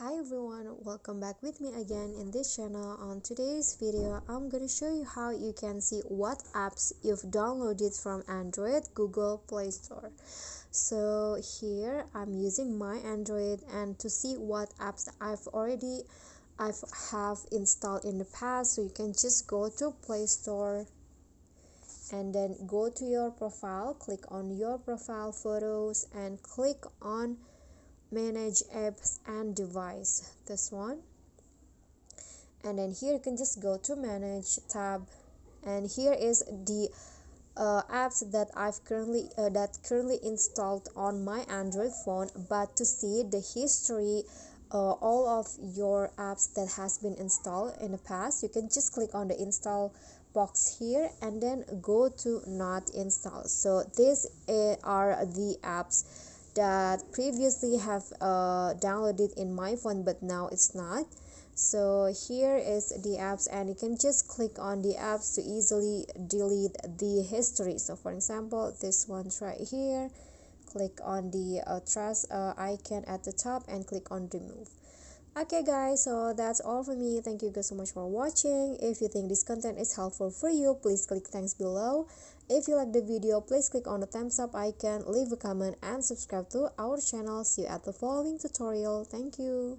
Hi everyone, welcome back with me again in this channel. On today's video, I'm gonna show you how you can see what apps you've downloaded from Android Google Play Store. So here I'm using my Android, and to see what apps I've have installed in the past, so you can just go to Play Store and then go to your profile, click on your profile photos and click on manage apps and device, this one, and then here you can just go to manage tab, and here is the apps that I've currently installed on my Android phone. But to see the history, all of your apps that has been installed in the past, you can just click on the install box here and then go to not install. So these are the apps that previously have downloaded in my phone, but now it's not. So here is the apps, and you can just click on the apps to easily delete the history. So for example, this one's right here, click on the trash icon at the top and click on remove. Okay guys, so that's all for me. Thank you guys so much for watching. If you think this content is helpful for you, please click thanks below. If you like the video, please click on the thumbs up icon, leave a comment and subscribe to our channel. See you at the following tutorial. Thank you.